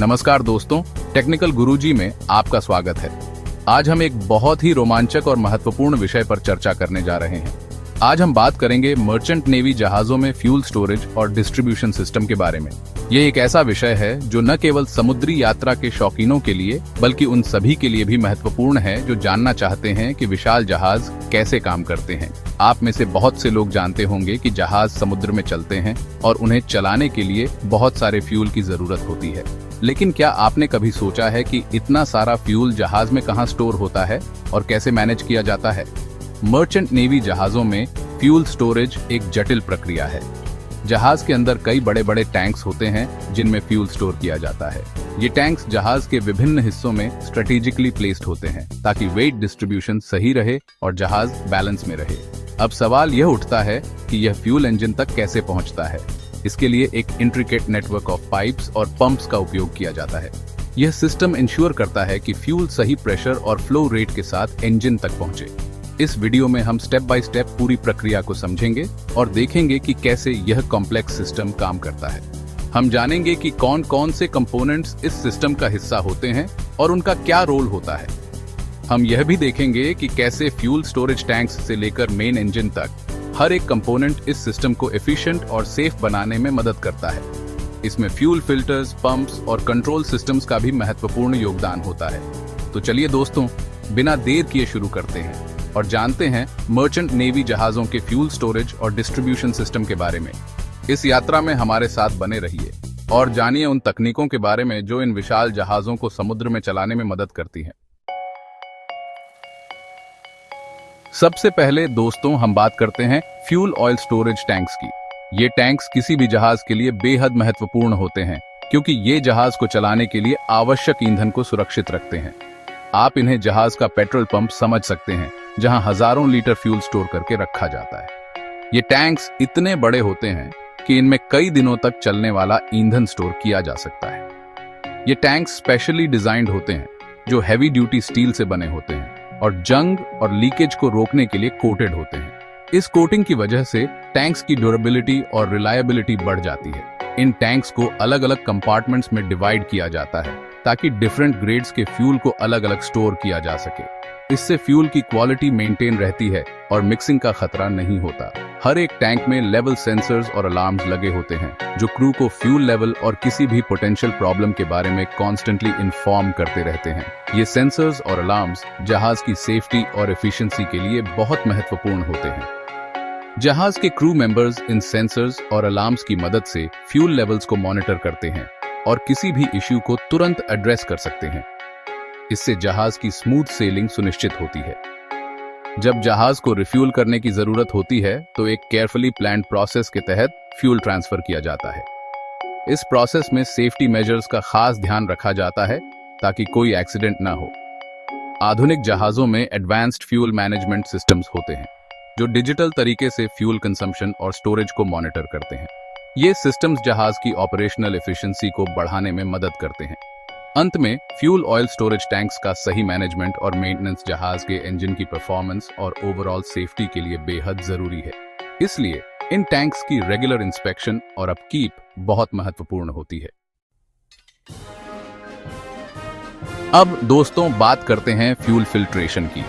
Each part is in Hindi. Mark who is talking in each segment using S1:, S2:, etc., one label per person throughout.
S1: नमस्कार दोस्तों, टेक्निकल गुरुजी में आपका स्वागत है। आज हम एक बहुत ही रोमांचक और महत्वपूर्ण विषय पर चर्चा करने जा रहे हैं। आज हम बात करेंगे मर्चेंट नेवी जहाजों में फ्यूल स्टोरेज और डिस्ट्रीब्यूशन सिस्टम के बारे में। ये एक ऐसा विषय है जो न केवल समुद्री यात्रा के शौकीनों के लिए बल्कि उन सभी के लिए भी महत्वपूर्ण है जो जानना चाहते हैं कि विशाल जहाज कैसे काम करते हैं। आप में से बहुत से लोग जानते होंगे कि जहाज समुद्र में चलते हैं और उन्हें चलाने के लिए बहुत सारे फ्यूल की जरूरत होती है। लेकिन क्या आपने कभी सोचा है कि इतना सारा फ्यूल जहाज में कहाँ स्टोर होता है और कैसे मैनेज किया जाता है? मर्चेंट नेवी जहाजों में फ्यूल स्टोरेज एक जटिल प्रक्रिया है। जहाज के अंदर कई बड़े बड़े टैंक्स होते हैं जिनमें फ्यूल स्टोर किया जाता है। ये टैंक्स जहाज के विभिन्न हिस्सों में स्ट्रेटेजिकली प्लेस्ड होते हैं ताकि वेट डिस्ट्रीब्यूशन सही रहे और जहाज बैलेंस में रहे। अब सवाल यह उठता है कि यह फ्यूल इंजन तक कैसे पहुंचता है। इसके लिए एक इंट्रिकेट नेटवर्क ऑफ पाइप्स और पंप्स का उपयोग किया जाता है। यह सिस्टम इंश्योर करता है कि फ्यूल सही प्रेशर और फ्लो रेट के साथ इंजन तक पहुंचे। इस वीडियो में हम स्टेप बाय स्टेप पूरी प्रक्रिया को समझेंगे और देखेंगे कि कैसे यह कॉम्प्लेक्स सिस्टम काम करता है। हम जानेंगे कि कौन कौन से कंपोनेंट्स इस सिस्टम का हिस्सा होते हैं और उनका क्या रोल होता है। हम यह भी देखेंगे कि कैसे फ्यूल स्टोरेज टैंक्स से लेकर मेन इंजन तक हर एक कंपोनेंट इस सिस्टम को एफिशिएंट और सेफ बनाने में मदद करता है। इसमें फ्यूल फिल्टर्स, पंप्स और कंट्रोल सिस्टम्स का भी महत्वपूर्ण योगदान होता है। तो चलिए दोस्तों, बिना देर किए शुरू करते हैं और जानते हैं मर्चेंट नेवी जहाजों के फ्यूल स्टोरेज और डिस्ट्रीब्यूशन सिस्टम के बारे में। इस यात्रा में हमारे साथ बने रहिए और जानिए उन तकनीकों के बारे में जो इन विशाल जहाजों को समुद्र में चलाने में मदद करती हैं। सबसे पहले दोस्तों हम बात करते हैं फ्यूल ऑयल स्टोरेज टैंक्स की। ये टैंक्स किसी भी जहाज के लिए बेहद महत्वपूर्ण होते हैं क्योंकि ये जहाज को चलाने के लिए आवश्यक ईंधन को सुरक्षित रखते हैं। आप इन्हें जहाज का पेट्रोल पंप समझ सकते हैं जहां हजारों लीटर फ्यूल स्टोर करके रखा जाता है। ये टैंक्स इतने बड़े होते हैं कि इनमें कई दिनों तक चलने वाला ईंधन स्टोर किया जा सकता है। ये टैंक्स स्पेशली डिजाइंड होते हैं जो हैवी ड्यूटी स्टील से बने होते हैं और जंग और लीकेज को रोकने के लिए कोटेड होते हैं। इस कोटिंग की वजह से टैंक्स की ड्यूरेबिलिटी और रिलायबिलिटी बढ़ जाती है। इन टैंक्स को अलग अलग कंपार्टमेंट्स में डिवाइड किया जाता है ताकि डिफरेंट ग्रेड्स के फ्यूल को अलग अलग स्टोर किया जा सके। इससे फ्यूल की क्वालिटी मेंटेन रहती है और मिक्सिंग का खतरा नहीं होता। हर एक टैंक में लेवल सेंसर्स और अलार्म्स लगे होते हैं जो क्रू को फ्यूल लेवल और किसी भी पोटेंशियल प्रॉब्लम के बारे में कॉन्स्टेंटली इन्फॉर्म करते रहते हैं। ये सेंसर्स और अलार्म्स जहाज की सेफ्टी और एफिशिएंसी के लिए बहुत महत्वपूर्ण होते हैं। जहाज के क्रू मेंबर्स इन सेंसर्स और अलार्म्स की मदद से फ्यूल लेवल्स को मॉनिटर करते हैं और किसी भी इश्यू को तुरंत एड्रेस कर सकते हैं। इससे जहाज की स्मूथ सेलिंग सुनिश्चित होती है। जब जहाज को रिफ्यूल करने की जरूरत होती है तो एक केयरफुली प्लान्ड प्रोसेस के तहत फ्यूल ट्रांसफर किया जाता है। इस प्रोसेस में सेफ्टी मेजर्स का खास ध्यान रखा जाता है ताकि कोई एक्सीडेंट ना हो। आधुनिक जहाजों में एडवांस्ड फ्यूल मैनेजमेंट सिस्टम्स होते हैं जो डिजिटल तरीके से फ्यूल कंजम्पशन और स्टोरेज को मॉनिटर करते हैं। ये सिस्टम्स जहाज की ऑपरेशनल एफिशिएंसी को बढ़ाने में मदद करते हैं। अंत में फ्यूल ऑयल स्टोरेज टैंक्स का सही मैनेजमेंट और मेंटेनेंस जहाज के इंजन की परफॉर्मेंस और ओवरऑल सेफ्टी के लिए बेहद जरूरी है। इसलिए इन टैंक्स की रेगुलर इंस्पेक्शन और अपकीप बहुत महत्वपूर्ण होती है। अब दोस्तों बात करते हैं फ्यूल फिल्ट्रेशन की।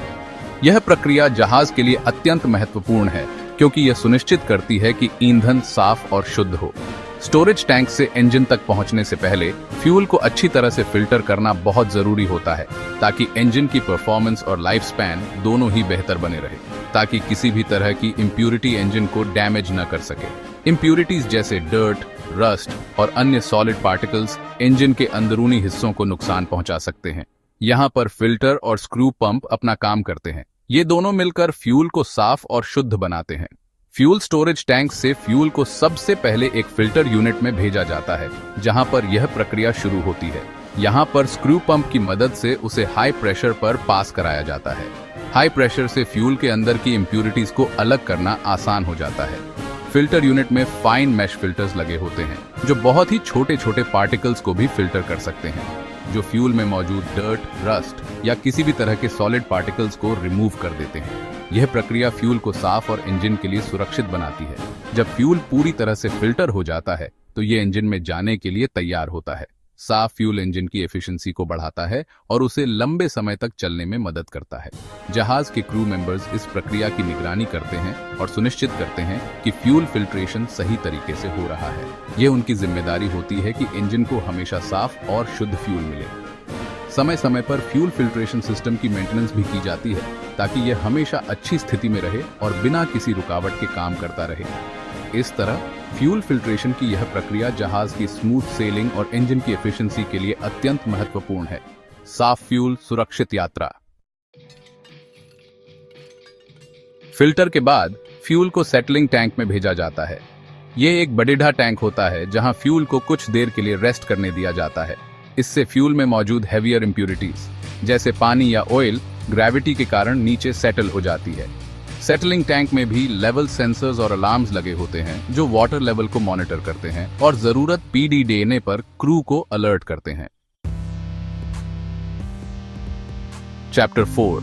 S1: यह प्रक्रिया जहाज के लिए अत्यंत महत्वपूर्ण है क्योंकि यह सुनिश्चित करती है कि ईंधन साफ और शुद्ध हो। स्टोरेज टैंक से इंजन तक पहुंचने से पहले फ्यूल को अच्छी तरह से फिल्टर करना बहुत जरूरी होता है ताकि इंजन की परफॉर्मेंस और लाइफ स्पैन दोनों ही बेहतर बने रहे, ताकि किसी भी तरह की इम्प्यूरिटी इंजन को डैमेज न कर सके। इम्प्यूरिटीज जैसे डर्ट, रस्ट और अन्य सॉलिड पार्टिकल्स इंजन के अंदरूनी हिस्सों को नुकसान पहुंचा सकते हैं। यहाँ पर फिल्टर और स्क्रू पंप अपना काम करते हैं। ये दोनों मिलकर फ्यूल को साफ और शुद्ध बनाते हैं। फ्यूल स्टोरेज टैंक से फ्यूल को सबसे पहले एक फिल्टर यूनिट में भेजा जाता है जहां पर यह प्रक्रिया शुरू होती है। यहां पर स्क्रू पंप की मदद से उसे हाई प्रेशर पर पास कराया जाता है। हाई प्रेशर से फ्यूल के अंदर की इम्प्यूरिटीज को अलग करना आसान हो जाता है। फिल्टर यूनिट में फाइन मैश फिल्टर्स लगे होते हैं जो बहुत ही छोटे छोटे पार्टिकल्स को भी फिल्टर कर सकते हैं, जो फ्यूल में मौजूद डर्ट, रस्ट या किसी भी तरह के सॉलिड पार्टिकल्स को रिमूव कर देते हैं। यह प्रक्रिया फ्यूल को साफ और इंजन के लिए सुरक्षित बनाती है। जब फ्यूल पूरी तरह से फिल्टर हो जाता है तो ये इंजन में जाने के लिए तैयार होता है। साफ फ्यूल इंजन की एफिशिएंसी को बढ़ाता है और उसे लंबे समय तक चलने में मदद करता है। जहाज के क्रू मेंबर्स इस प्रक्रिया की निगरानी करते हैं और सुनिश्चित करते हैं कि फ्यूल फिल्ट्रेशन सही तरीके से हो रहा है। यह उनकी जिम्मेदारी होती है कि इंजन को हमेशा साफ और शुद्ध फ्यूल मिले। समय समय पर फ्यूल फिल्ट्रेशन सिस्टम की मेंटेनेंस भी की जाती है ताकि यह हमेशा अच्छी स्थिति में रहे और बिना किसी रुकावट के काम करता रहे। इस तरह फ्यूल फिल्ट्रेशन की यह प्रक्रिया जहाज की स्मूथ सेलिंग और इंजन की एफिशिएंसी के लिए अत्यंत महत्वपूर्ण है। साफ फ्यूल, सुरक्षित यात्रा। फिल्टर के बाद फ्यूल को सेटलिंग टैंक में भेजा जाता है। यह एक बड़ेढा टैंक होता है जहां फ्यूल को कुछ देर के लिए रेस्ट करने दिया जाता है। इससे फ्यूल में मौजूद हेवियर इंप्यूरिटीज जैसे पानी या ऑयल ग्रेविटी के कारण नीचे सेटल हो जाती है। सेटलिंग टैंक में भी लेवल सेंसर्स और अलार्म्स लगे होते हैं जो वाटर लेवल को मॉनिटर करते हैं और जरूरत पीडी देने पर क्रू को अलर्ट करते हैं। Chapter 4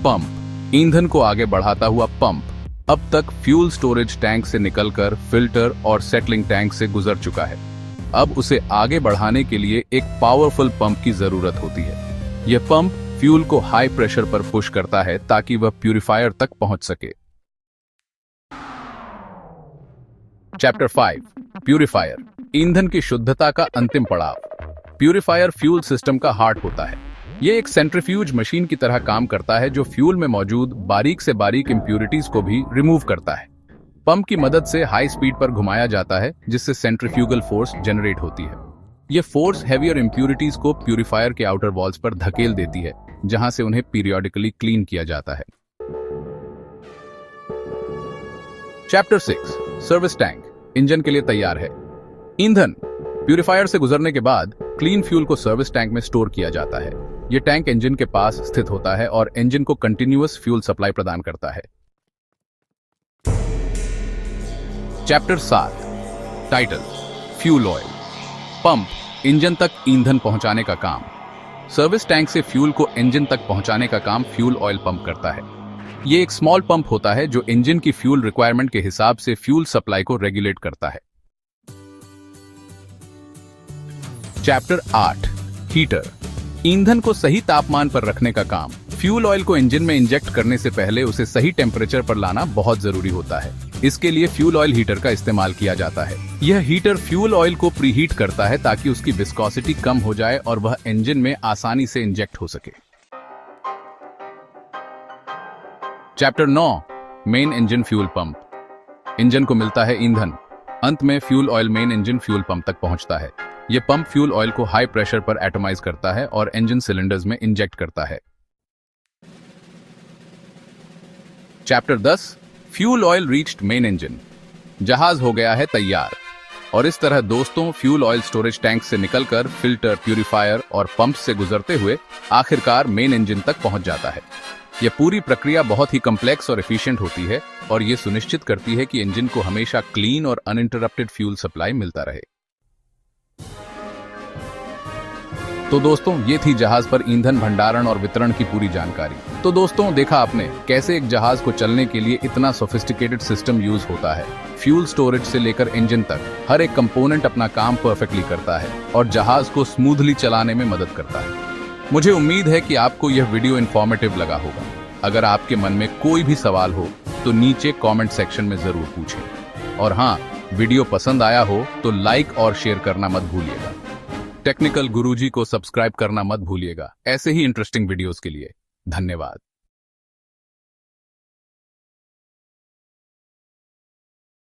S1: pump. ईंधन को आगे बढ़ाता हुआ पंप अब तक फ्यूल स्टोरेज टैंक से निकलकर फिल्टर और सेटलिंग टैंक से गुजर चुका है। अब उसे आगे बढ़ाने के लिए एक पावरफुल पंप की जरूरत होती है। यह पंप फ्यूल को हाई प्रेशर पर पुश करता है ताकि वह प्यूरिफायर तक पहुंच सके। Chapter 5 purifier. ईंधन की शुद्धता का अंतिम पड़ाव। प्यूरिफायर फ्यूल सिस्टम का हार्ट होता है। यह एक सेंट्रीफ्यूज मशीन की तरह काम करता है जो फ्यूल में मौजूद बारीक से बारीक इंप्यूरिटीज को भी रिमूव करता है। पंप की मदद से हाई स्पीड पर घुमाया जाता है जिससे सेंट्रीफ्यूगल फोर्स जनरेट होती है। यह फोर्स हेवियर इंप्यूरिटीज को प्यूरिफायर के आउटर वॉल्स पर धकेल देती है जहां से उन्हें पीरियोडिकली क्लीन किया जाता है। Chapter 6 service tank. इंजन के लिए तैयार है। ईंधन प्यूरिफायर से गुजरने के बाद क्लीन फ्यूल को सर्विस टैंक में स्टोर किया जाता है। यह टैंक इंजन के पास स्थित होता है और इंजन को कंटिन्यूअस फ्यूल सप्लाई प्रदान करता है। Chapter 7 title fuel oil. Pump engine तक ईंधन पहुंचाने का काम। सर्विस टैंक से फ्यूल को इंजन तक पहुंचाने का काम फ्यूल ऑयल पंप करता है। यह एक स्मॉल पंप होता है जो इंजन की फ्यूल रिक्वायरमेंट के हिसाब से फ्यूल सप्लाई को रेगुलेट करता है। Chapter 8 heater. ईंधन को सही तापमान पर रखने का काम। फ्यूल ऑयल को इंजन में इंजेक्ट करने से पहले उसे सही टेम्परेचर पर लाना बहुत जरूरी होता है। इसके लिए फ्यूल ऑयल हीटर का इस्तेमाल किया जाता है। यह हीटर फ्यूल ऑयल को प्रीहीट करता है ताकि उसकी विस्कोसिटी कम हो जाए और वह इंजन में आसानी से इंजेक्ट हो सके। Chapter 9 main engine fuel pump. Engine को मिलता है ईंधन। अंत में fuel oil main engine fuel pump तक पहुंचता है। यह पंप फ्यूल ऑयल को हाई प्रेशर पर एटमाइज करता है और इंजन सिलेंडर्स में इंजेक्ट करता है। Chapter 10 fuel oil reached main engine. जहाज हो गया है तैयार। और इस तरह दोस्तों फ्यूल ऑयल स्टोरेज टैंक से निकलकर फिल्टर, प्यूरिफायर और पंप से गुजरते हुए आखिरकार मेन इंजन तक पहुंच जाता है। यह पूरी प्रक्रिया बहुत ही कॉम्प्लेक्स और एफिशिएंट होती है और यह सुनिश्चित करती है कि इंजन को हमेशा क्लीन और अनइंटरप्टेड फ्यूल सप्लाई मिलता रहे। तो दोस्तों ये थी जहाज पर ईंधन भंडारण और वितरण की पूरी जानकारी। तो दोस्तों देखा आपने कैसे एक जहाज को चलने के लिए इतना सोफिस्टिकेटेड सिस्टम यूज होता है। फ्यूल स्टोरेज से लेकर इंजन तक हर एक कंपोनेंट अपना काम परफेक्टली करता है और जहाज को स्मूथली चलाने में मदद करता है। मुझे उम्मीद है कि आपको यह वीडियो इन्फॉर्मेटिव लगा होगा। अगर आपके मन में कोई भी सवाल हो तो नीचे कमेंट सेक्शन में जरूर पूछें। और हाँ, वीडियो पसंद आया हो तो लाइक और शेयर करना मत भूलिएगा। टेक्निकल गुरुजी को सब्सक्राइब करना मत भूलिएगा ऐसे ही इंटरेस्टिंग वीडियोस के लिए। धन्यवाद।